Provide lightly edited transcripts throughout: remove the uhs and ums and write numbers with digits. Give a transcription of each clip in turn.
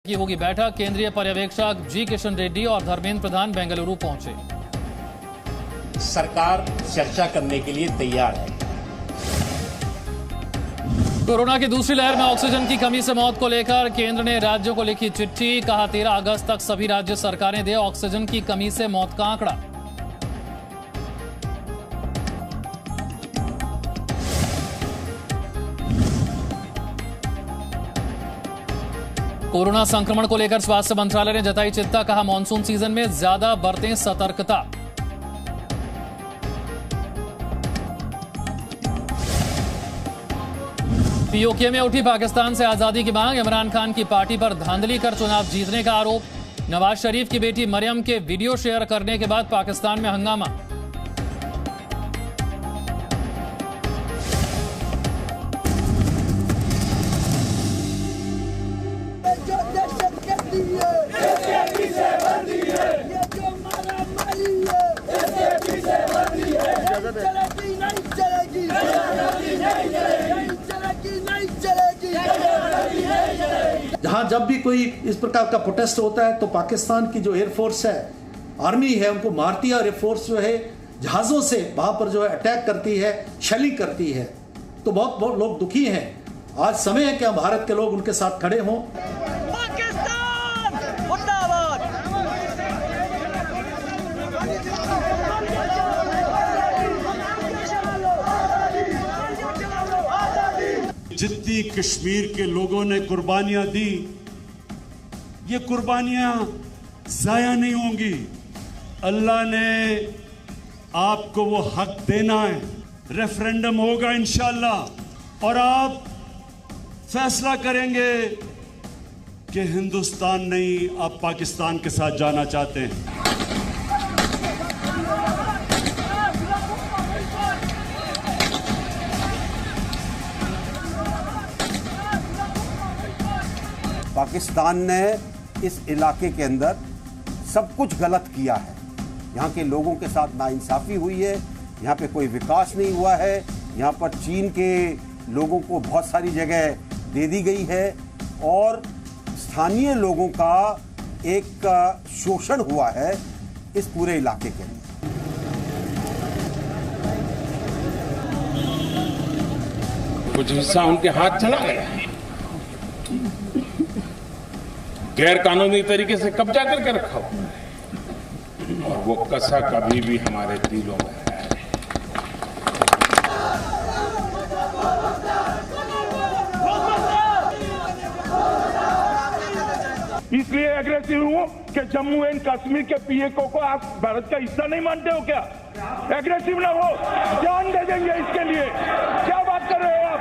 की होगी बैठक। केंद्रीय पर्यवेक्षक जी किशन रेड्डी और धर्मेंद्र प्रधान बेंगलुरु पहुंचे। सरकार चर्चा करने के लिए तैयार है। कोरोना की दूसरी लहर में ऑक्सीजन की कमी से मौत को लेकर केंद्र ने राज्यों को लिखी चिट्ठी। कहा 13 अगस्त तक सभी राज्य सरकारें दें ऑक्सीजन की कमी से मौत का आंकड़ा। कोरोना संक्रमण को लेकर स्वास्थ्य मंत्रालय ने जताई चिंता। कहा मॉनसून सीजन में ज्यादा बरतें सतर्कता। पीओके में उठी पाकिस्तान से आजादी की मांग। इमरान खान की पार्टी पर धांधली कर चुनाव जीतने का आरोप। नवाज शरीफ की बेटी मरियम के वीडियो शेयर करने के बाद पाकिस्तान में हंगामा। जहां जब भी कोई इस प्रकार का प्रोटेस्ट होता है तो पाकिस्तान की जो एयरफोर्स है, आर्मी है, उनको मारती है और एयरफोर्स जो है जहाजों से वहां पर जो है अटैक करती है, शेलिंग करती है। तो बहुत लोग दुखी हैं। आज समय है कि हम भारत के लोग उनके साथ खड़े हों। जितनी कश्मीर के लोगों ने कुर्बानियां दी, ये कुर्बानियां जाया नहीं होंगी। अल्लाह ने आपको वो हक देना है। रेफरेंडम होगा इंशाअल्लाह और आप फैसला करेंगे कि हिंदुस्तान नहीं, आप पाकिस्तान के साथ जाना चाहते हैं। पाकिस्तान ने इस इलाके के अंदर सब कुछ गलत किया है। यहाँ के लोगों के साथ नाइंसाफ़ी हुई है। यहाँ पे कोई विकास नहीं हुआ है। यहाँ पर चीन के लोगों को बहुत सारी जगह दे दी गई है और स्थानीय लोगों का एक शोषण हुआ है इस पूरे इलाके के अंदर। कुछ हिस्सा उनके हाथ चला गया, गैर कानूनी तरीके से कब्जा करके रखा हुआ और वो कसा कभी भी हमारे दिलों में है। इसलिए एग्रेसिव हूं कि जम्मू एंड कश्मीर के पीएको को आप भारत का हिस्सा नहीं मानते हो क्या? एग्रेसिव ना हो, जान दे देंगे इसके लिए। क्या बात कर रहे हो आप?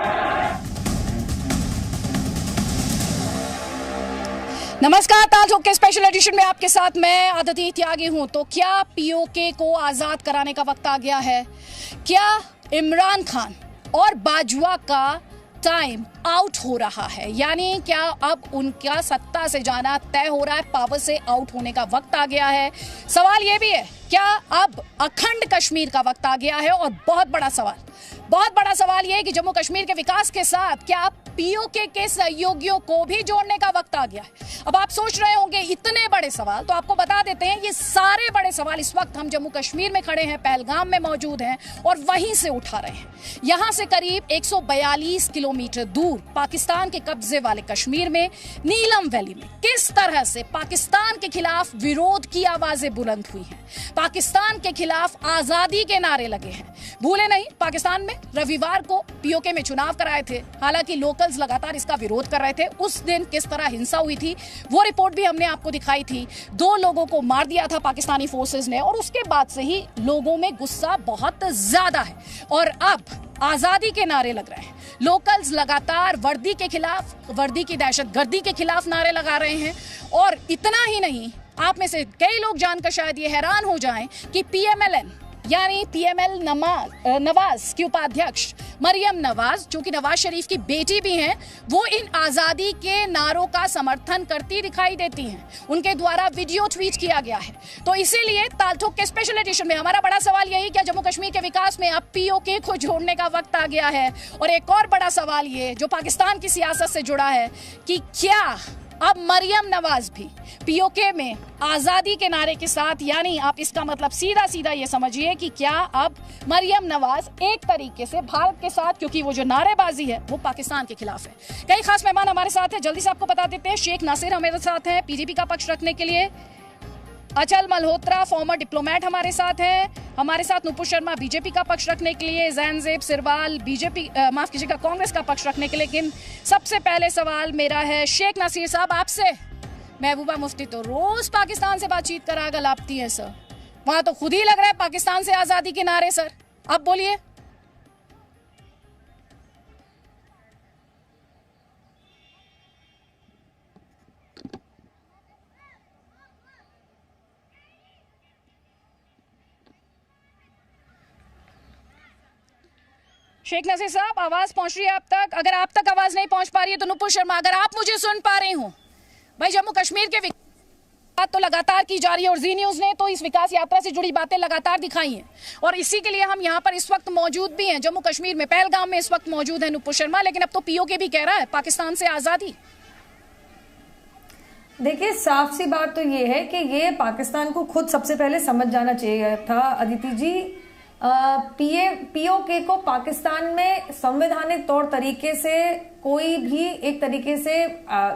नमस्कार, ताज़ के स्पेशल एडिशन में आपके साथ मैं आदिति त्यागी हूं। तो क्या पीओके को आजाद कराने का वक्त आ गया है? क्या इमरान खान और बाजवा का टाइम आउट हो रहा है? यानी क्या अब उनका सत्ता से जाना तय हो रहा है, पावर से आउट होने का वक्त आ गया है? सवाल यह भी है, क्या अब अखंड कश्मीर का वक्त आ गया है? और बहुत बड़ा सवाल यह है कि जम्मू कश्मीर के विकास के साथ क्या पीओके के सहयोगियों को भी जोड़ने का वक्त आ गया है? अब आप सोच रहे होंगे इतने बड़े सवाल, तो आपको बता देते हैं ये सारे बड़े सवाल इस वक्त हम जम्मू कश्मीर में खड़े हैं, पहलगाम में मौजूद हैं और वहीं से उठा रहे हैं। यहां से करीब 142 किलोमीटर दूर पाकिस्तान के कब्जे वाले कश्मीर में नीलम वैली में किस तरह से पाकिस्तान के खिलाफ विरोध की आवाजें बुलंद हुई हैं, पाकिस्तान के खिलाफ आजादी के नारे लगे हैं। भूले नहीं, पाकिस्तान में रविवार को पीओके में चुनाव कराए थे। हालांकि लोकल्स लगातार इसका विरोध कर रहे थे। उस दिन किस तरह हिंसा हुई थी वो रिपोर्ट भी हमने आपको दिखाई थी। 2 लोगों को मार दिया था पाकिस्तानी फोर्सेस ने और उसके बाद से ही लोगों में गुस्सा बहुत ज्यादा है और अब आजादी के नारे लग रहे हैं। लोकल्स लगातार वर्दी के खिलाफ, वर्दी की दहशतगर्दी के खिलाफ नारे लगा रहे हैं। और इतना ही नहीं, आप में से कई लोग जानकर शायद ये हैरान हो जाएं कि पीएमएलएन यानी पीएमएल नवाज की उपाध्यक्ष मरियम नवाज, जो कि नवाज शरीफ की बेटी भी हैं, वो इन आजादी के नारों का समर्थन करती दिखाई देती हैं। उनके द्वारा वीडियो ट्वीट किया गया है। तो इसीलिए तालठोक के स्पेशल एडिशन में हमारा बड़ा सवाल यही, क्या जम्मू कश्मीर के विकास में अब पीओके को जोड़ने का वक्त आ गया है? और एक और बड़ा सवाल ये जो पाकिस्तान की सियासत से जुड़ा है कि क्या अब मरियम नवाज भी पीओके में आजादी के नारे के साथ, यानी आप इसका मतलब सीधा सीधा ये समझिए कि क्या अब मरियम नवाज एक तरीके से भारत के साथ, क्योंकि वो जो नारेबाजी है वो पाकिस्तान के खिलाफ है। कई खास मेहमान हमारे साथ हैं, जल्दी से आपको बता देते हैं। शेख नासिर हमारे साथ हैं पीडीपी का पक्ष रखने के लिए, अचल मल्होत्रा फॉर्मर डिप्लोमेट हमारे साथ हैं, हमारे साथ नुपुर शर्मा बीजेपी का पक्ष रखने के लिए, जैनजेब सिरवाल बीजेपी माफ कीजिएगा कांग्रेस का पक्ष रखने के लिए। लेकिन सबसे पहले सवाल मेरा है शेख नासिर साहब आपसे। महबूबा मुफ्ती तो रोज पाकिस्तान से बातचीत करा गलापती है सर, वहां तो खुद ही लग रहा है पाकिस्तान से आजादी के नारे सर, अब बोलिए। शेख नसीर साहब आवाज पहुंच रही है आप तक? अगर आप तक आवाज नहीं पहुंच पा रही है तो नुपुर शर्मा अगर आप मुझे सुन पा रहे हो। भाई जम्मू कश्मीर के विकास तो लगातार की जा रही है और जी न्यूज ने तो इस विकास यात्रा से जुड़ी बातें लगातार दिखाई हैं और इसी के लिए हम यहाँ पर इस वक्त मौजूद भी हैं। जम्मू कश्मीर में पहलगाम में इस वक्त मौजूद है नुपुर शर्मा, लेकिन अब तो पीओके भी कह रहा है पाकिस्तान से आजादी। देखिए साफ सी बात तो ये है कि ये पाकिस्तान को खुद सबसे पहले समझ जाना चाहिए था अदिति जी। पीओके को पाकिस्तान में संवैधानिक तौर तरीके से कोई भी एक तरीके से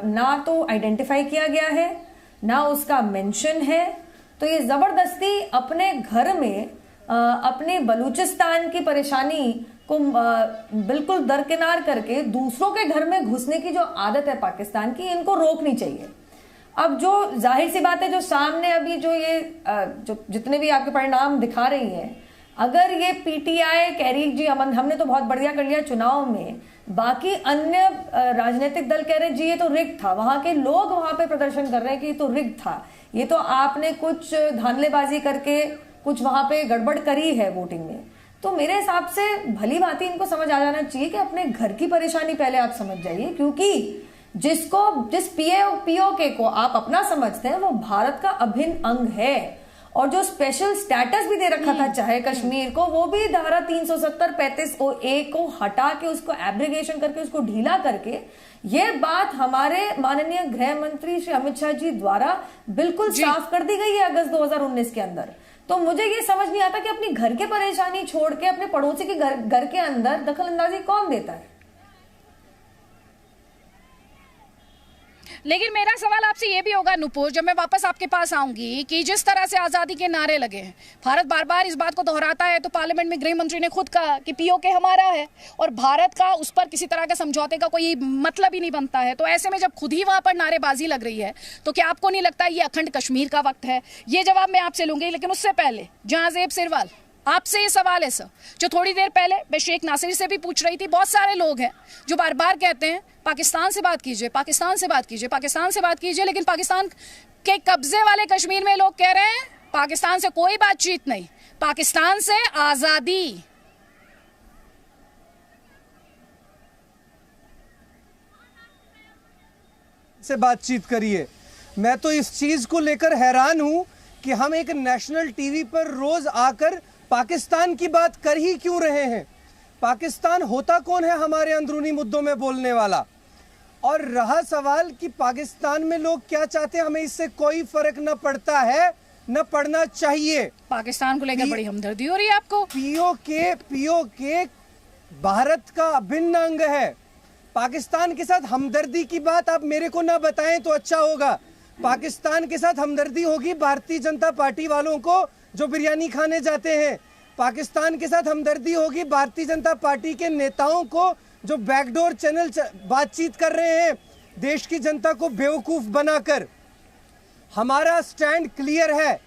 ना तो आइडेंटिफाई किया गया है ना उसका मेंशन है, तो ये जबरदस्ती अपने घर में अपने बलूचिस्तान की परेशानी को बिल्कुल दरकिनार करके दूसरों के घर में घुसने की जो आदत है पाकिस्तान की, इनको रोकनी चाहिए। अब जो जाहिर सी बात है, जो सामने अभी जो ये जो जितने भी आपके परिणाम दिखा रही हैं, अगर ये पीटीआई कह रही जी हमने तो बहुत बढ़िया कर लिया चुनाव में, बाकी अन्य राजनीतिक दल कह रहे जी ये तो रिग था, वहां के लोग वहां पे प्रदर्शन कर रहे हैं कि ये तो रिग था, ये तो आपने कुछ धांधलेबाजी करके कुछ वहां पे गड़बड़ करी है वोटिंग में, तो मेरे हिसाब से भली भांति इनको समझ आ जाना चाहिए कि अपने घर की परेशानी पहले आप समझ जाइए, क्योंकि जिस पीओके को आप अपना समझते हैं वो भारत का अभिन्न अंग है और जो स्पेशल स्टेटस भी दे रखा था चाहे कश्मीर को, वो भी धारा 370 35A को हटा के उसको एब्रिगेशन करके उसको ढीला करके, ये बात हमारे माननीय गृह मंत्री श्री अमित शाह जी द्वारा बिल्कुल साफ कर दी गई है अगस्त 2019 के अंदर। तो मुझे ये समझ नहीं आता कि अपनी घर के परेशानी छोड़ के अपने पड़ोसी के घर के अंदर दखल अंदाजी कौन देता है। लेकिन मेरा सवाल आपसे ये भी होगा नुपुर, जब मैं वापस आपके पास आऊंगी, कि जिस तरह से आजादी के नारे लगे हैं, भारत बार बार इस बात को दोहराता है, तो पार्लियामेंट में गृह मंत्री ने खुद कहा कि पीओके हमारा है और भारत का उस पर किसी तरह का समझौते का कोई मतलब ही नहीं बनता है। तो ऐसे में जब खुद ही वहां पर नारेबाजी लग रही है तो क्या आपको नहीं लगता ये अखंड कश्मीर का वक्त है? ये जवाब मैं आपसे लूंगी, लेकिन उससे पहले जहांजेब सिरवाल आपसे ये सवाल है सर, जो थोड़ी देर पहले मैं शेख नासिर से भी पूछ रही थी। बहुत सारे लोग हैं जो बार बार कहते हैं पाकिस्तान से बात कीजिए, पाकिस्तान से बात कीजिए, पाकिस्तान से बात कीजिए, लेकिन पाकिस्तान के कब्जे वाले कश्मीर में लोग कह रहे हैं पाकिस्तान से कोई बातचीत नहीं, पाकिस्तान से आजादी। से बातचीत करिए। मैं तो इस चीज को लेकर हैरान हूं कि हम एक नेशनल टीवी पर रोज आकर पाकिस्तान की बात कर ही क्यों रहे हैं। पाकिस्तान होता कौन है हमारे अंदरूनी मुद्दों में बोलने वाला? और रहा सवाल कि पाकिस्तान में लोग क्या चाहते हैं, हमें इससे कोई फर्क न पड़ता है न पड़ना चाहिए। पाकिस्तान को लेकर बड़ी हमदर्दी हो रही है आपको। पीओके भारत का अभिन्न अंग है। पाकिस्तान के साथ हमदर्दी की बात आप मेरे को ना बताएं तो अच्छा होगा। पाकिस्तान के साथ हमदर्दी होगी भारतीय जनता पार्टी वालों को जो बिरयानी खाने जाते हैं। पाकिस्तान के साथ हमदर्दी होगी भारतीय जनता पार्टी के नेताओं को जो बैकडोर चैनल बातचीत कर रहे हैं देश की जनता को बेवकूफ बनाकर। हमारा स्टैंड क्लियर है।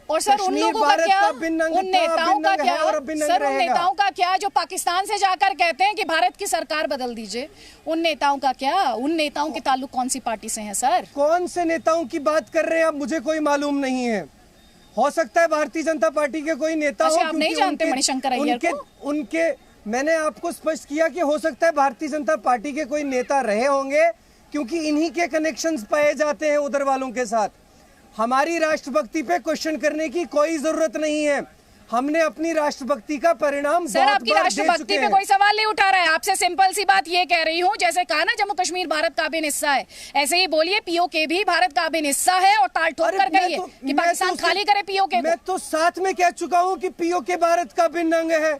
और सर उन लोगों का क्या, उन नेताओं का क्या, सर उन नेताओं का क्या जो पाकिस्तान से जाकर कहते हैं कि भारत की सरकार बदल दीजिए, उन नेताओं का क्या? उन नेताओं के ताल्लुक कौन सी पार्टी से हैं सर? कौन से नेताओं की बात कर रहे हैं आप? मुझे कोई मालूम नहीं है। हो सकता है भारतीय जनता पार्टी के कोई नेता हो। आप नहीं जानते मणिशंकर अय्यर को? उनके मैंने आपको स्पष्ट किया कि हो सकता है भारतीय जनता पार्टी के कोई नेता रहे होंगे, क्योंकि इन्हीं के कनेक्शंस पाए जाते हैं उधर वालों के साथ। हमारी राष्ट्रभक्ति पे क्वेश्चन करने की कोई जरूरत नहीं है। हमने अपनी राष्ट्रभक्ति का परिणाम सर, बहुत आपकी बार दे राष्ट्रभक्ति चुके पे हैं। कोई सवाल नहीं उठा रहा है। आपसे सिंपल सी बात ये कह रही हूँ, जैसे कहा ना जम्मू कश्मीर भारत का अभिन्न हिस्सा है, ऐसे ही बोलिए पीओके भी भारत का अभिन्न हिस्सा है और ताल ठोक कर कहिए कि पाकिस्तान खाली करे पीओके को। मैं तो साथ में कह चुका हूँ कि पीओके भारत का अभिन्न अंग है,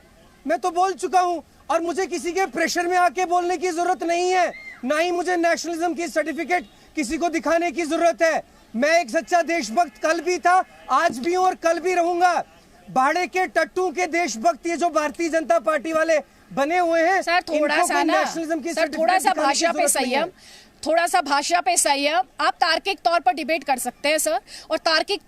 मैं तो बोल चुका हूँ और मुझे किसी के प्रेशर में आके बोलने की जरूरत नहीं है, ना ही मुझे नेशनलिज्म की सर्टिफिकेट किसी को दिखाने की जरूरत है। मैं एक सच्चा देशभक्त कल भी था, आज भी हूं और कल भी रहूंगा। बाड़े के टट्टू के देशभक्त ये जो भारतीय जनता पार्टी वाले बने हुए हैं, सर थोड़ा सा ना, सर थोड़ा सा भाषा पे संयम, थोड़ा सा भाषा पे संयम। आप तार्किक तौर पर डिबेट कर सकते हैं सर, और तार्किक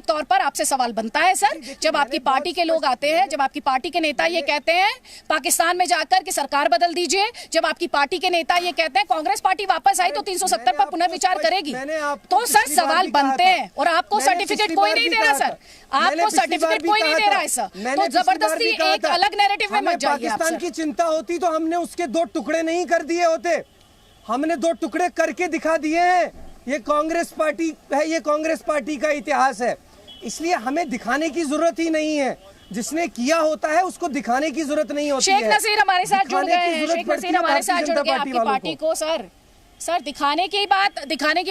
तौर पर आपसे सवाल बनता है सर, जब आपकी पार्टी के लोग आते हैं, जब आपकी पार्टी के नेता ये कहते हैं पाकिस्तान में जाकर कि सरकार बदल दीजिए, जब आपकी पार्टी के नेता ये कहते हैं कांग्रेस पार्टी वापस आई तो 370 पर पुनर्विचार करेगी, तो सर सवाल बनते हैं। और आपको सर्टिफिकेट कोई नहीं दे रहा सर, आपको सर्टिफिकेट कोई नहीं दे रहा है सर, तो जबरदस्ती एक अलग नैरेटिव में मत जाइए। पाकिस्तान की चिंता होती तो हमने उसके 2 टुकड़े नहीं कर दिए होते, हमने 2 टुकड़े करके दिखा दिए हैं। ये कांग्रेस पार्टी है, ये कांग्रेस पार्टी का इतिहास है, इसलिए हमें दिखाने की जरूरत ही नहीं है। जिसने किया होता है उसको दिखाने की जरूरत नहीं होती है। शेख नसीर हमारे साथ जुड़ गए हैं, शेख नसीर हमारे साथ जुड़ गए आपकी पार्टी को। सर दिखाने की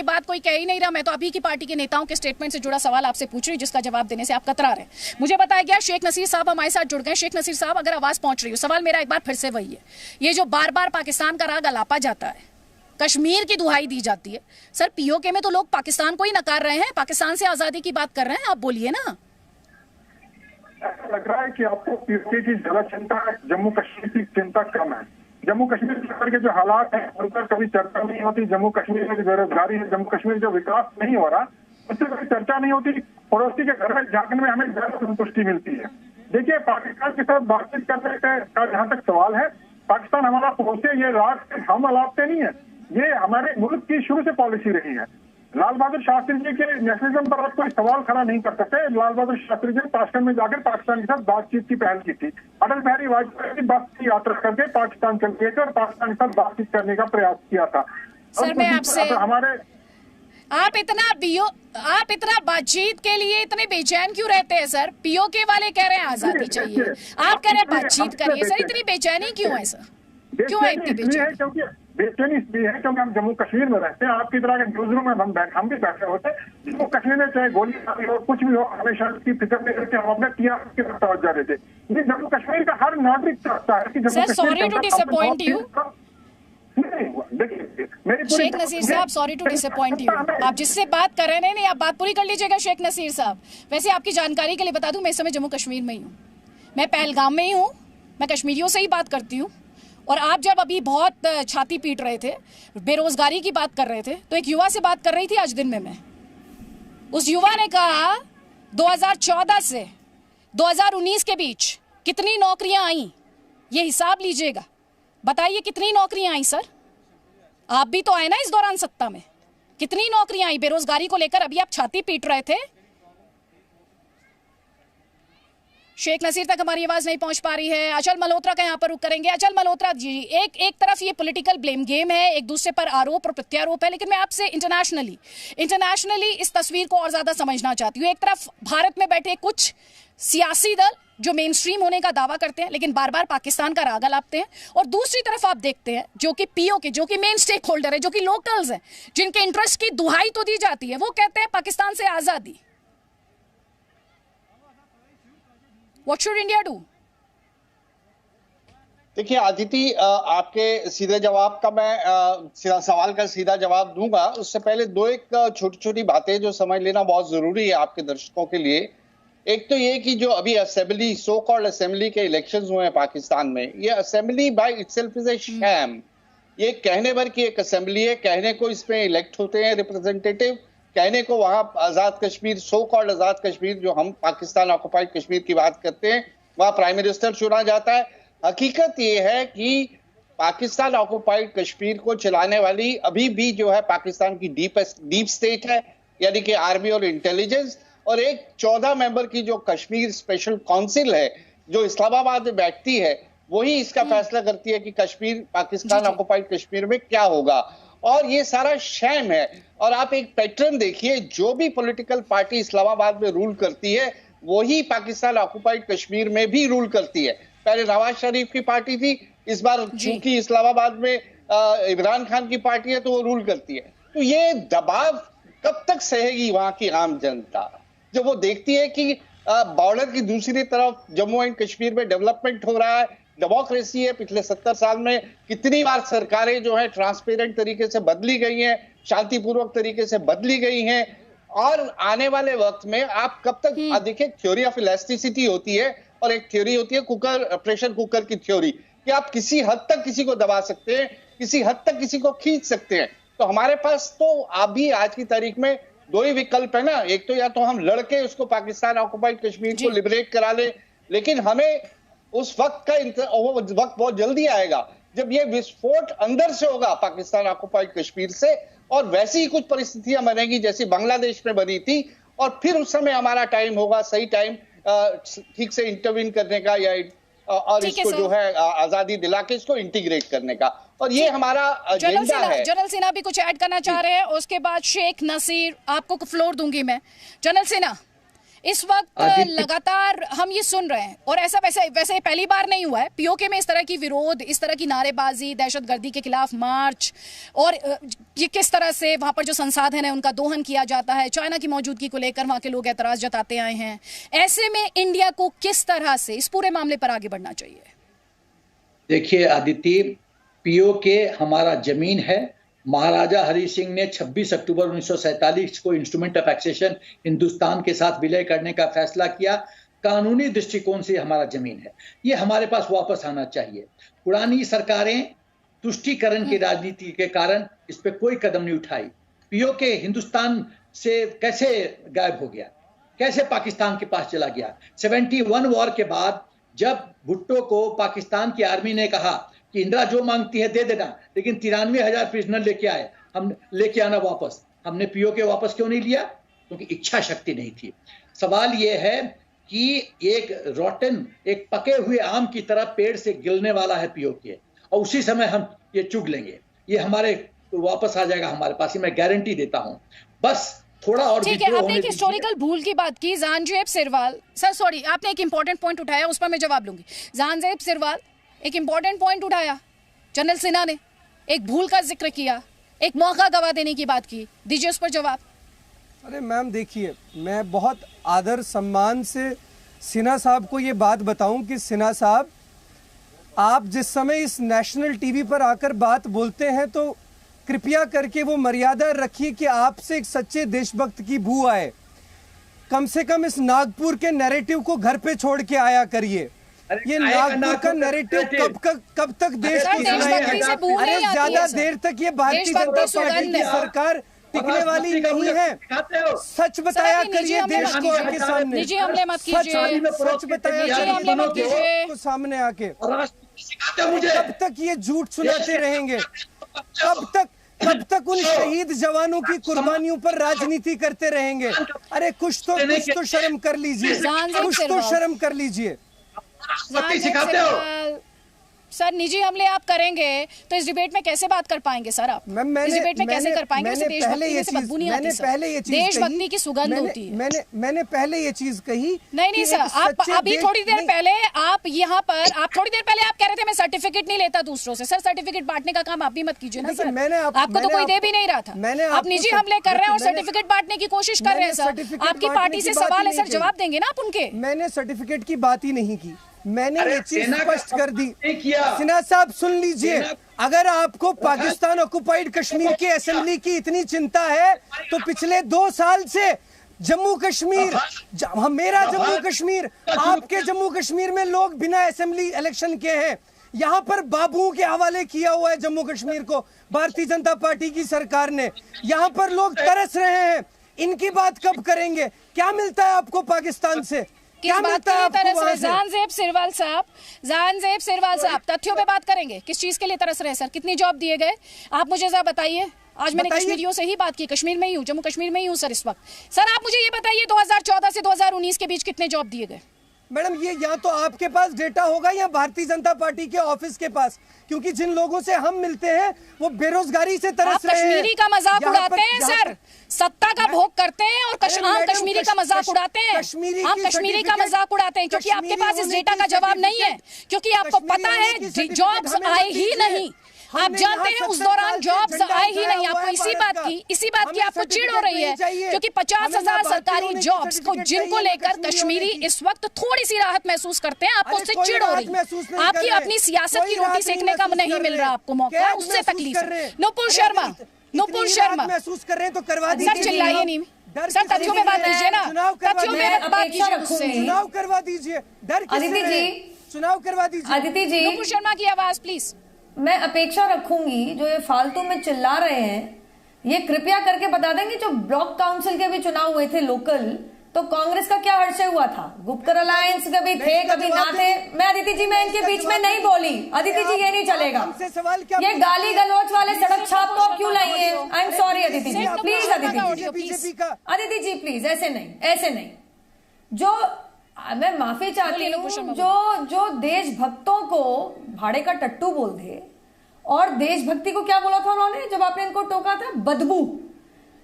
बात कोई कह ही नहीं रहा। मैं तो अभी की पार्टी के नेताओं के स्टेटमेंट से जुड़ा सवाल आपसे पूछ रही हूँ, जिसका जवाब देने से आप कतरा रहे हैं। मुझे बताया गया शेख नसीर साहब हमारे साथ जुड़ गए। शेख नसीर साहब, अगर आवाज पहुंच रही हो, सवाल मेरा एक बार फिर से वही है, ये जो बार बार पाकिस्तान का राग अलापा जाता है, कश्मीर की दुहाई दी जाती है, सर पीओके में तो लोग पाकिस्तान को ही नकार रहे हैं, पाकिस्तान से आजादी की बात कर रहे हैं, आप बोलिए ना। ऐसा लग रहा है कि आपको पीओके की ज्यादा चिंता है, जम्मू कश्मीर की चिंता कम है। जम्मू कश्मीर के जो हालात हैं उन पर कभी चर्चा नहीं होती। जम्मू कश्मीर में जो बेरोजगारी है, जम्मू कश्मीर में जो विकास नहीं हो रहा, उससे कभी चर्चा नहीं होती। पड़ोसी के घर में झांकने में हमें ज्यादा संतुष्टि मिलती है। देखिए, पाकिस्तान के साथ बातचीत करने का जहाँ तक सवाल है, पाकिस्तान हमारा पड़ोसी है, ये राग हम अलापते नहीं है, ये हमारे मुल्क की शुरू से पॉलिसी रही है। लाल बहादुर शास्त्री जी के नेशनलिज्म पर आप कोई सवाल खड़ा नहीं कर सकते। लाल बहादुर शास्त्री जी ने ताशकंद में जाकर पाकिस्तान के साथ बातचीत की पहल की थी। अटल बिहारी वाजपेयी की बस की यात्रा करके पाकिस्तान चल गए थे और पाकिस्तान के साथ बातचीत करने का प्रयास किया था। सर मैं आपसे, हमारे आप इतना बातचीत के लिए इतने बेचैन क्यों रहते हैं सर? पीओके वाले कह रहे हैं आजादी चाहिए, आप कह रहे हैं बातचीत करिए, सर इतनी बेचैनी क्यों है सर? क्यों है इतनी बेचैनी? बेचैनी इसलिए है क्योंकि हम जम्मू कश्मीर में रहते हैं। आपकी तरह के न्यूज रूम में हम भी बैठे होते हैं। जम्मू कश्मीर में चाहे गोली हो, कुछ भी हो, हमेशा इसकी फिक्र नहीं करके हम अपने टीआरएस की तरफ तवज्जो देते। ये जम्मू कश्मीर का हर नागरिक चाहता है कि Jammu Kashmir. Sorry to disappoint you. Sheikh Naseer sahab, sorry to disappoint you. आप जिससे बात कर रहे हैं, नहीं आप बात पूरी कर लीजिएगा शेख नसीर साहब। वैसे आपकी जानकारी के लिए बता दूं, मैं इस समय जम्मू कश्मीर में ही हूँ, मैं पहलगाम में ही हूँ, मैं कश्मीरियों से ही बात करती हूँ। और आप जब अभी बहुत छाती पीट रहे थे, बेरोजगारी की बात कर रहे थे, तो एक युवा से बात कर रही थी आज दिन में मैं। उस युवा ने कहा 2014 से 2019 के बीच कितनी नौकरियां आई, ये हिसाब लीजिएगा, बताइए कितनी नौकरियां आई सर? आप भी तो आए ना इस दौरान सत्ता में, कितनी नौकरियां आई बेरोजगारी को लेकर? अभी आप छाती पीट रहे थे। शेख नसीर तक हमारी आवाज नहीं पहुंच पा रही है। अचल मल्होत्रा का यहाँ पर रुक करेंगे। अचल मल्होत्रा जी, एक तरफ ये पॉलिटिकल ब्लेम गेम है, एक दूसरे पर आरोप और प्रत्यारोप है, लेकिन मैं आपसे इंटरनेशनली इस तस्वीर को और ज्यादा समझना चाहती हूँ। एक तरफ भारत में बैठे कुछ सियासी दल जो मेन स्ट्रीम होने का दावा करते हैं लेकिन बार बार पाकिस्तान का राग अलापते हैं, और दूसरी तरफ आप देखते हैं जो कि पीओके, जो कि मेन स्टेक होल्डर है, जो कि लोकल्स हैं, जिनके इंटरेस्ट की दुहाई तो दी जाती है, वो कहते हैं पाकिस्तान से आजादी। What should India do? देखिए आदिति, आपके सीधे जवाब का मैं सवाल का सीधा जवाब दूंगा। उससे पहले एक छोटी छोटी बातें जो समझ लेना बहुत जरूरी है आपके दर्शकों के लिए। एक तो ये कि जो अभी असेंबली, सो कॉल्ड असेंबली के इलेक्शंस हुए हैं पाकिस्तान में, ये assembly by itself is a sham. ये कहने भर की एक असेंबली है, कहने को इसमें इलेक्ट होते हैं रिप्रेजेंटेटिव, कहने को वहां आजाद कश्मीर, सो कॉल्ड आजाद कश्मीर, जो हम पाकिस्तान ऑक्युपाइड कश्मीर की बात करते हैं, वहां प्राइम मिनिस्टर चुना जाता है। हकीकत ये है कि पाकिस्तान ऑक्युपाइड कश्मीर को चलाने वाली अभी भी जो है पाकिस्तान की डीप स्टेट है, यानी कि आर्मी और इंटेलिजेंस, और एक 14 मेंबर की जो कश्मीर स्पेशल काउंसिल है जो इस्लामाबाद में बैठती है, वही इसका फैसला करती है कि कश्मीर, पाकिस्तान ऑक्युपाइड कश्मीर में क्या होगा। और ये सारा शैम है। और आप एक पैटर्न देखिए, जो भी पॉलिटिकल पार्टी इस्लामाबाद में रूल करती है, वही पाकिस्तान ऑक्युपाइड कश्मीर में भी रूल करती है। पहले नवाज शरीफ की पार्टी थी, इस बार चूंकि इस्लामाबाद में इमरान खान की पार्टी है तो वो रूल करती है। तो ये दबाव कब तक सहेगी वहां की आम जनता, जब वो देखती है कि बॉर्डर की दूसरी तरफ जम्मू एंड कश्मीर में डेवलपमेंट हो रहा है, डेमोक्रेसी है। पिछले 70 साल में कितनी बार सरकारें जो है ट्रांसपेरेंट तरीके से बदली गई हैं, शांतिपूर्वक तरीके से बदली गई हैं, और आने वाले वक्त में आप कब तक देखिए, थ्योरी ऑफ इलास्टिसिटी होती है और एक थ्योरी होती है प्रेशर कुकर की थ्योरी, कि आप किसी हद तक किसी को दबा सकते हैं, किसी हद तक किसी को खींच सकते हैं। तो हमारे पास तो अभी आज की तारीख में दो ही विकल्प है ना, एक तो या तो हम लड़के उसको पाकिस्तान ऑक्युपाइड कश्मीर को लिबरेट करा ले, लेकिन हमें उस वक्त का वक्त बहुत जल्दी आएगा जब ये विस्फोट अंदर से होगा पाकिस्तान ऑक्युपाइड कश्मीर से, और वैसी ही कुछ परिस्थितियां बनेगी जैसी बांग्लादेश में बनी थी, और फिर उस समय हमारा टाइम होगा, सही टाइम ठीक से इंटरवीन करने का, या और इसको जो है आजादी दिला के इसको इंटीग्रेट करने का, और ये हमारा एजेंडा है। जनरल सिन्हा भी कुछ ऐड करना चाह रहे हैं, उसके बाद शेख नसीर, आपको फ्लोर दूंगी मैं। जनरल सिन्हा, इस वक्त लगातार हम ये सुन रहे हैं, और ऐसा वैसे पहली बार नहीं हुआ है पीओके में इस तरह की विरोध, इस तरह की नारेबाजी, दहशतगर्दी के खिलाफ मार्च, और ये किस तरह से वहां पर जो संसाधन है उनका दोहन किया जाता है, चाइना की मौजूदगी को लेकर वहां के लोग एतराज जताते आए हैं। ऐसे में इंडिया को किस तरह से इस पूरे मामले पर आगे बढ़ना चाहिए? देखिए आदित्य, पीओके हमारा जमीन है। महाराजा हरि सिंह ने 26 अक्टूबर 1947 को इंस्ट्रूमेंट ऑफ एक्सेशन हिंदुस्तान के साथ विलय करने का फैसला किया। कानूनी दृष्टिकोण से हमारा जमीन है, ये हमारे पास वापस आना चाहिए। पुरानी सरकारें तुष्टीकरण की राजनीति के कारण इस पे कोई कदम नहीं उठाई। पीओके हिंदुस्तान से कैसे गायब हो गया, कैसे पाकिस्तान के पास चला गया? 71 वॉर के बाद जब भुट्टो को पाकिस्तान की आर्मी ने कहा कि इंदिरा जो मांगती है दे देना, लेकिन 93,000 प्रिजनर लेके आए, हम लेके आना वापस, हमने पीओके वापस क्यों नहीं लिया? क्योंकि इच्छा शक्ति नहीं थी। सवाल यह है कि एक पके हुए आम की तरह पेड़ से गिरने वाला है पीओके, और उसी समय हम ये चुग लेंगे, ये हमारे वापस आ जाएगा हमारे पास, मैं गारंटी देता हूं। बस थोड़ा और ठीक है, आपने एक हिस्टोरिकल भूल की बात की। जानजेब सिरवाल सर, सॉरी, आपने एक इंपॉर्टेंट पॉइंट उठाया, उस पर मैं जवाब लूंगी। जानजेब सिरवाल, एक इंपॉर्टेंट पॉइंट उठाया, जनरल सिन्हा ने एक भूल का जिक्र किया, एक मौका गवा देने की बात की, दीजिए उस पर जवाब। अरे मैम देखिए, मैं बहुत आदर सम्मान से सिन्हा साहब को ये बात बताऊं कि सिन्हा साहब, आप जिस समय इस नेशनल टीवी पर आकर बात बोलते हैं तो कृपया करके वो मर्यादा रखिए कि आपसे एक सच्चे देशभक्त की बू आए। कम से कम इस नागपुर के नैरेटिव को घर पे छोड़ के आया करिए। ये नागपुर का नैरेटिव कब तक देश की सुनाएगा? अरे ज्यादा देर तक ये भारतीय जनता पार्टी की सरकार टिकने वाली नहीं है। सच बताया करिए देश को आके सामने, सच बताया करिए सामने आके। कब तक ये झूठ सुनाते रहेंगे? कब तक उन शहीद जवानों की कुर्बानियों पर राजनीति करते रहेंगे? अरे कुछ तो शर्म कर लीजिए, कुछ तो शर्म कर लीजिए। सिखाते हो सर, निजी हमले आप करेंगे तो इस डिबेट में कैसे बात कर पाएंगे सर? आप इस डिबेट में कैसे कर पाएंगे? देशभक्ति की सुगंध होती है। मैंने पहले ये चीज कही। नहीं सर, आप अभी थोड़ी देर पहले आप यहाँ पर थोड़ी देर पहले आप कह रहे थे मैं सर्टिफिकेट नहीं लेता दूसरों से। सर, सर्टिफिकेट बांटने का काम आप भी मत कीजिए ना सर, आपको तो कोई दे भी नहीं रहा था। आप निजी हमले कर रहे हैं और सर्टिफिकेट बांटने की कोशिश कर रहे हैं सर। आपकी पार्टी से सवाल है सर, जवाब देंगे ना आप उनके? मैंने सर्टिफिकेट की बात ही नहीं की, मैंने ये चीज स्पष्ट कर दी। सिन्हा साहब सुन लीजिए, अगर आपको पाकिस्तान ऑक्युपाइड कश्मीर की असेंबली की इतनी चिंता है तो पिछले 2 साल से जम्मू कश्मीर, मेरा जम्मू कश्मीर, आपके जम्मू कश्मीर में लोग बिना असेंबली इलेक्शन के हैं। यहाँ पर बाबुओं के हवाले किया हुआ है जम्मू कश्मीर को भारतीय जनता पार्टी की सरकार ने। यहाँ पर लोग तरस रहे हैं, इनकी बात कब करेंगे? क्या मिलता है आपको पाकिस्तान से? किस बात के लिए तरस रहे? जानजेब सिरवाल साहब, तथ्यों पे बात करेंगे। किस चीज के लिए तरस रहे सर? कितनी जॉब दिए गए आप मुझे जरा बताइए। आज मैंने कश्मीरियों से ही बात की, कश्मीर में ही हूँ, जम्मू कश्मीर में ही हूँ सर इस वक्त। सर आप मुझे ये बताइए 2014 से 2019 के बीच कितने जॉब दिए गए? मैडम ये या तो आपके पास डेटा होगा या भारतीय जनता पार्टी के ऑफिस के पास, क्योंकि जिन लोगों से हम मिलते हैं वो बेरोजगारी से तरस रहे हैं। कश्मीरी का मजाक उड़ाते हैं सर, सत्ता का भोग करते हैं और कश्मीरी का मजाक उड़ाते हैं। आप कश्मीरी का मजाक उड़ाते हैं क्योंकि आपके पास इस डेटा का जवाब नहीं है, क्योंकि आपको पता है जॉब्स आए ही नहीं। आप जानते हैं उस दौरान जॉब्स आए ही नहीं। आपको इसी बात की आपको चिढ़ हो रही है क्योंकि 50,000 सरकारी जॉब्स को जिनको लेकर कश्मीरी इस वक्त थोड़ी सी राहत महसूस करते हैं, आपको उससे चिढ़ हो रही है। आपकी अपनी सियासत की रोटी सेकने का नहीं मिल रहा आपको मौका, उससे तकलीफ है। नुपुर शर्मा महसूस कर रहे हैं तो करवा दीजिए। सर चिल्लाइए नहीं सर, तथ्यों में बात कीजिए ना, तथ्यों में बात कीजिए। चुनाव करवा दीजिए, डर अदिति जी चुनाव करवा दीजिए। अदिति जी नुपुर शर्मा की आवाज प्लीज। मैं अपेक्षा रखूंगी जो ये फालतू में चिल्ला रहे हैं ये कृपया करके बता देंगे जो ब्लॉक काउंसिल के भी चुनाव हुए थे लोकल, तो कांग्रेस का क्या हर्षय हुआ था? गुप्कर अलायंस कभी थे कभी ना थे। मैं अदिति जी मैं इनके बीच में नहीं बोली। अदिति जी ये नहीं चलेगा। ये गाली गलौच वाले सड़क छाप को क्यों लाई है? I am sorry Aditi ji, please Aditi ji please, ऐसे नहीं। जो मैं माफी चाहती हूँ जो देशभक्तों को भाड़े का टट्टू बोल दे, और देशभक्ति को क्या बोला था उन्होंने जब आपने इनको टोका था? बदबू।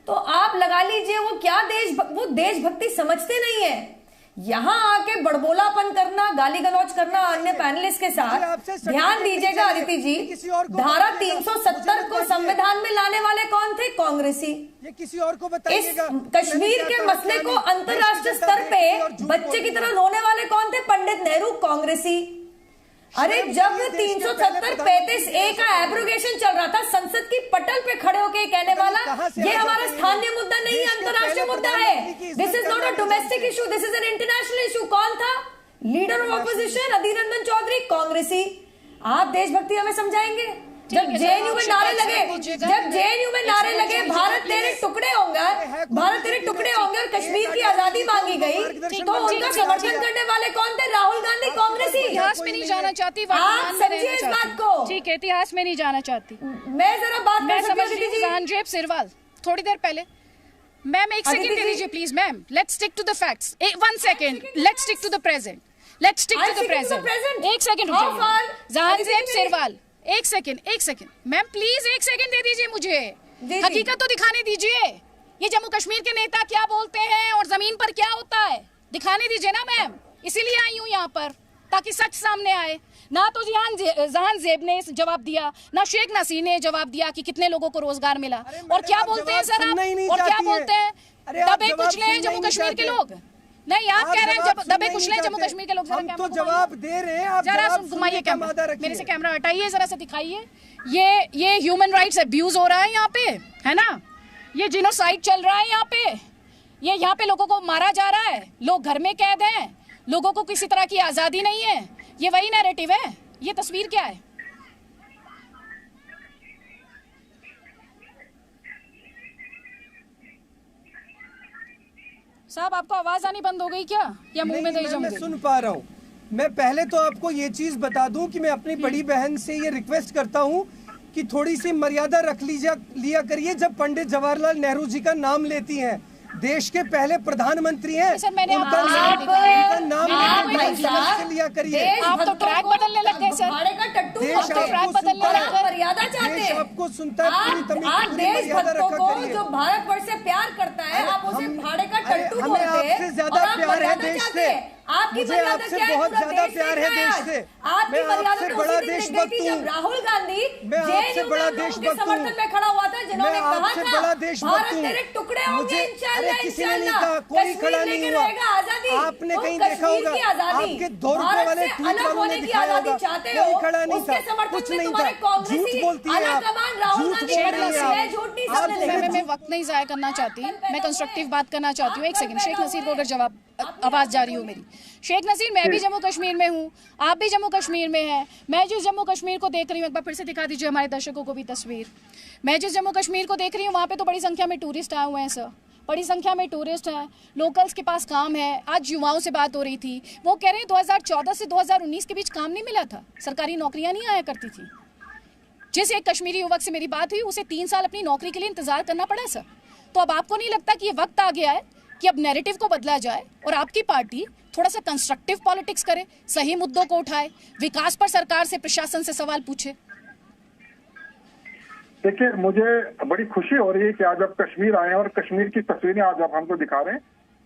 तो आप लगा लीजिए वो देशभक्ति समझते नहीं है। यहाँ आके बड़बोलापन करना, गाली गलौज करना अन्य पैनलिस्ट के साथ। ध्यान दीजिएगा अदिति जी, धारा 370 को संविधान में लाने वाले कौन थे? कांग्रेसी। ये किसी और को बताइएगा। कश्मीर के मसले को अंतर्राष्ट्रीय स्तर पे बच्चे की तरह रोने वाले कौन थे? पंडित नेहरू, कांग्रेसी। अरे जब 370-35A का एब्रोगेशन चल रहा था, संसद की पटल पे खड़े होकर कहने वाला ये हमारा स्थानीय मुद्दा नहीं है, अंतर्राष्ट्रीय मुद्दा है। This is not a domestic issue, this is an international issue. कौन था? Leader of opposition Adhir Ranjan Chaudhary, कांग्रेसी। आप देशभक्ति हमें समझाएंगे? जब जेएनयू में नारे लगे भारत तेरे टुकड़े होंगे और कश्मीर की आजादी मांगी गई, तो उनका समर्थन करने वाले कौन थे? राहुल गांधी, कांग्रेसी। इतिहास में नहीं जाना चाहती, आप समझिए इस बात को। ठीक है, इतिहास में नहीं जाना चाहती। मैं जरा बात कर सकती हूँ। जहांजेब सिरवाल थोड़ी देर पहले। मैम एक सेकंड दे दीजिए please. Ma'am let's stick to the facts. 1 second, let's stick to the present. एक सेकंड रुकिए। जहांजेब सिरवाल एक सेकंड मैम प्लीज, एक सेकंड दे दीजिए मुझे। हकीकत तो दिखाने दीजिए। ये जम्मू कश्मीर के नेता क्या बोलते हैं और जमीन पर क्या होता है दिखाने दीजिए ना मैम। इसीलिए आई हूँ यहाँ पर ताकि सच सामने आए। ना तो जहांजेब ने जवाब दिया, ना शेख नसीर ने जवाब दिया कि कितने लोगों को रोजगार मिला। और क्या बोलते हैं सर आप? और क्या बोलते हैं? दबे कुचले हैं जम्मू कश्मीर के लोग। नहीं, आप कह रहे हैं जब दबे कुचले जम्मू कश्मीर के लोग। हम तो जवाब दे रहे हैं, आप जरा घुमाइए कैमरा, मेरे से कैमरा हटाइए, जरा से दिखाइए। ये ह्यूमन राइट्स अब्यूज हो रहा है यहाँ पे, है ना? ये जिनोसाइड चल रहा है यहाँ पे। ये यहाँ पे लोगों को मारा जा रहा है, लोग घर में कैद हैं, लोगों को किसी तरह की आजादी नहीं है। ये वही नैरेटिव है। ये तस्वीर क्या है? साहब आपको आवाज आनी बंद हो गई क्या, या मुंह में दही जम गई? मैं सुन पा रहा हूँ। मैं पहले तो आपको ये चीज बता दूं कि मैं अपनी बड़ी बहन से ये रिक्वेस्ट करता हूँ कि थोड़ी सी मर्यादा रख लिया करिए जब पंडित जवाहरलाल नेहरू जी का नाम लेती हैं। देश के पहले प्रधानमंत्री हैं, उनका नाम लिया करिए। आप तो ट्रैक बदलने लग गए सर। देश आपको सुनता है पूरी तमीज मर्यादा रखा करिए। जो भारतवर्ष से प्यार करता है आप उसे भाड़े का टट्टू बोलते हैं। हमें आपसे ज्यादा प्यार है देश से। मुझे आपसे बहुत ज्यादा प्यार है देश से। मैं आपसे बड़ा देशभक्त हूँ। राहुल गांधी मैं आपसे बड़ा देशभक्त हूँ। समर्थन में खड़ा हुआ था, जिन्होंने कहा था बड़ा देशभक्त हूँ। तेरे टुकड़े होंगे इंशाल्लाह। किसी ने नहीं कहा, कोई खड़ा नहीं हुआ। आपने कहीं देखा होगा, आपके 2 रुपए वाले ट्वीट वालों ने दिखाया होगा, कोई खड़ा नहीं था, कुछ नहीं था। झूठ बोलती है आप, झूठ बोल रही है। मैं वक्त नहीं जाया करना चाहती, मैं कंस्ट्रक्टिव बात करना चाहती हूँ। एक सेकंड, शेख नसीर को अगर जवाब आवाज जा रही हो मेरी। शेख नसीर, मैं भी जम्मू कश्मीर में हूँ, आप भी जम्मू कश्मीर में हैं। मैं जिस जम्मू कश्मीर को देख रही हूँ, एक बार फिर से दिखा दीजिए हमारे दर्शकों को भी तस्वीर। मैं जिस जम्मू कश्मीर को देख रही हूँ वहाँ पे तो बड़ी संख्या में टूरिस्ट आए हुए हैं सर, बड़ी संख्या में टूरिस्ट हैं, लोकल्स के पास काम है। आज युवाओं से बात हो रही थी, वो कह रहे हैं 2014 से 2019 के बीच काम नहीं मिला था, सरकारी नौकरियाँ नहीं आया करती थी। जिस एक कश्मीरी युवक से मेरी बात हुई, उसे 3 साल अपनी नौकरी के लिए इंतजार करना पड़ा सर। तो अब आपको नहीं लगता कि ये वक्त आ गया है कि अब नैरेटिव को बदला जाए और आपकी पार्टी थोड़ा सा कंस्ट्रक्टिव पॉलिटिक्स करे, सही मुद्दों को उठाए, विकास पर सरकार से, प्रशासन से सवाल पूछे। देखिए, मुझे बड़ी खुशी हो रही है कि आज आप कश्मीर आए हैं और कश्मीर की तस्वीरें आज आप हमको दिखा रहे हैं।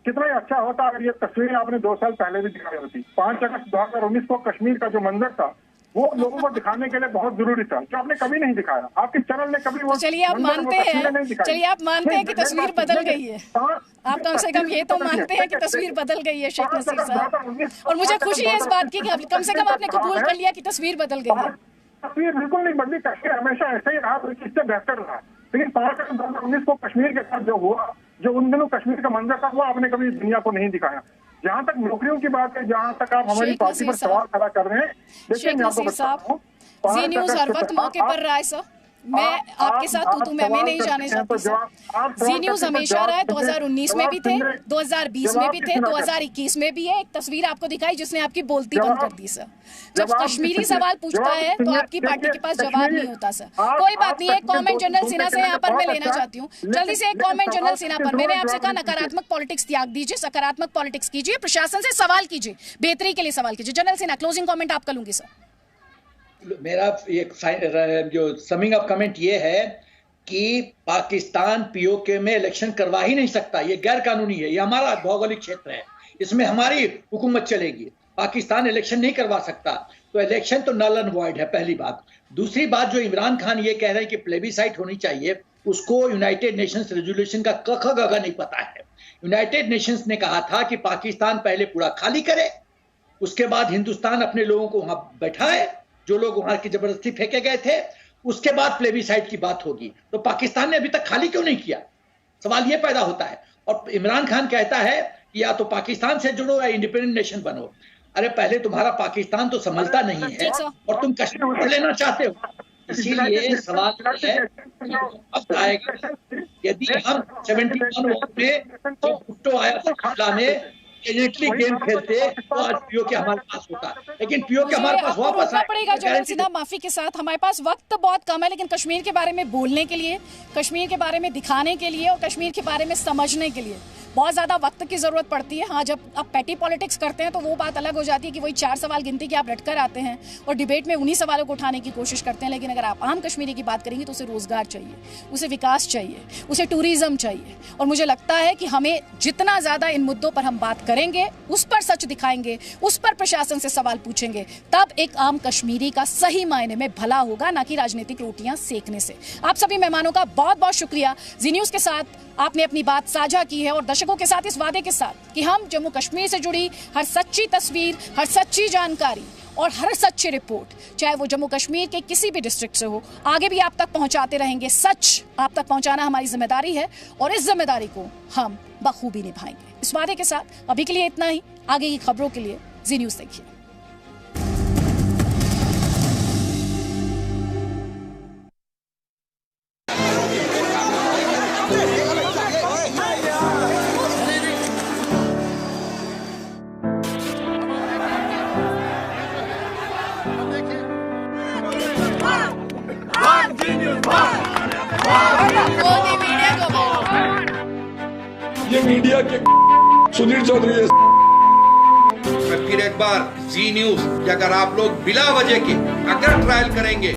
कितना ही अच्छा होता अगर ये तस्वीरें आपने 2 साल पहले भी दिखाई होती। 5 अगस्त 2019 को कश्मीर का जो मंजर था वो लोगों को दिखाने के लिए बहुत जरूरी था, जो आपने कभी नहीं दिखाया। आपके चैनल ने कभी वो चलिए आप मानते हैं कि तस्वीर बदल गई है, आप कम से कम ये तो मानते हैं कि तस्वीर बदल गई है शेख नसीर साहब, और मुझे खुशी है इस बात की कि कम से कम आपने कबूल कर लिया कि तस्वीर बदल गई है। तस्वीर बिल्कुल नहीं बदली, कश्मीर हमेशा ऐसे ही रहा, बल्कि इससे बेहतर रहा। लेकिन 5 अगस्त 2019 को कश्मीर के साथ जो हुआ, जो उन दिनों कश्मीर का मंजर था, वो आपने कभी दुनिया को नहीं दिखाया। जहां तक नौकरियों की बात है, जहां तक आप हमारी पार्टी पर सवाल खड़ा कर रहे हैं, देखिए मैं आपको बताता हूं, जी न्यूज़ हर वक्त मौके पर रहा है सर, मैं आपके साथ तू मैं नहीं जाने चाहती सर। जी न्यूज़ हमेशा रहा है, 2019 में भी थे, 2020 में भी थे, 2021 में भी है। एक तस्वीर आपको दिखाई जिसने आपकी बोलती बंद कर दी सर। जब कश्मीरी सवाल पूछता है तो आपकी पार्टी के पास जवाब नहीं होता सर। कोई बात नहीं है, कॉमेंट जनरल सिन्हा से यहाँ पर मैं लेना चाहती हूँ जल्दी से। एक कॉमेंट जनरल सिन्हा पर मैंने आपसे कहा नकारात्मक पॉलिटिक्स त्याग दीजिए, सकारात्मक पॉलिटिक्स कीजिए, प्रशासन से सवाल कीजिए, बेहतरी के लिए सवाल कीजिए। जनरल सिन्हा, क्लोजिंग कॉमेंट आपका लूंगी सर। मेरा एक जो समिंग अप कमेंट ये है कि पाकिस्तान पीओके में इलेक्शन करवा ही नहीं सकता, ये गैर कानूनी है, ये हमारा भौगोलिक क्षेत्र है, इसमें हमारी हुकूमत चलेगी। पाकिस्तान इलेक्शन नहीं करवा सकता, तो इलेक्शन तो नल एंड वॉइड है, पहली बात। दूसरी बात, जो इमरान खान ये कह रहे हैं कि प्लेबिसाइट होनी चाहिए, उसको यूनाइटेड नेशंस रेजोल्यूशन का क ख ग घ नहीं पता है। यूनाइटेड नेशंस ने कहा था कि पाकिस्तान पहले पूरा खाली करे, उसके बाद हिंदुस्तान अपने लोगों को वहां बैठाए, जो लोग वहां की जबरदस्ती फेंके गए थे, उसके बाद प्लेबिसाइट की बात होगी। तो पाकिस्तान ने अभी तक खाली क्यों नहीं किया, सवाल ये पैदा होता है। और इमरान खान कहता है कि या तो पाकिस्तान से जुड़ो या इंडिपेंडेंट नेशन बनो। अरे पहले तुम्हारा पाकिस्तान तो संभलता नहीं है और तुम कश्मीर लेना चाहते हो, इसीलिए सवाल है अब आएगा। यदि हम 71 में जो भुट्टो आया था में इटली गेम खेलते तो आज पीओके हमारे पास होता, लेकिन पीओके हमारे पास वापस पड़ेगा। जनरल सिन्हा, माफी के साथ हमारे पास वक्त बहुत कम है, लेकिन कश्मीर के बारे में बोलने के लिए, कश्मीर के बारे में दिखाने के लिए और कश्मीर के बारे में समझने के लिए बहुत ज्यादा वक्त की जरूरत पड़ती है। हाँ, जब आप पैटी पॉलिटिक्स करते हैं तो वो बात अलग हो जाती है कि वही 4 सवाल गिनती के आप रटकर आते हैं और डिबेट में उन्हीं सवालों को उठाने की कोशिश करते हैं। लेकिन अगर आप आम कश्मीरी की बात करेंगे तो उसे रोजगार चाहिए, उसे विकास चाहिए, उसे टूरिज्म चाहिए। और मुझे लगता है कि हमें जितना ज्यादा इन मुद्दों पर हम बात करेंगे, उस पर सच दिखाएंगे, उस पर प्रशासन से सवाल पूछेंगे, तब एक आम कश्मीरी का सही मायने में भला होगा, ना कि राजनीतिक रोटियां सेकने से। आप सभी मेहमानों का बहुत बहुत शुक्रिया। जी न्यूज़ के साथ आपने अपनी बात साझा की है और दर्शकों के साथ इस वादे के साथ कि हम जम्मू कश्मीर से जुड़ी हर सच्ची तस्वीर, हर सच्ची जानकारी और हर सच्ची रिपोर्ट, चाहे वो जम्मू कश्मीर के किसी भी डिस्ट्रिक्ट से हो, आगे भी आप तक पहुंचाते रहेंगे। सच आप तक पहुंचाना हमारी जिम्मेदारी है और इस जिम्मेदारी को हम बखूबी निभाएंगे। इस वादे के साथ अभी के लिए इतना ही। आगे की खबरों के लिए जी न्यूज़ देखिए। ये मीडिया के सुधीर चौधरी है। मैं फिर एक बार जी न्यूज कि अगर आप लोग बिला वजह के अगर ट्रायल करेंगे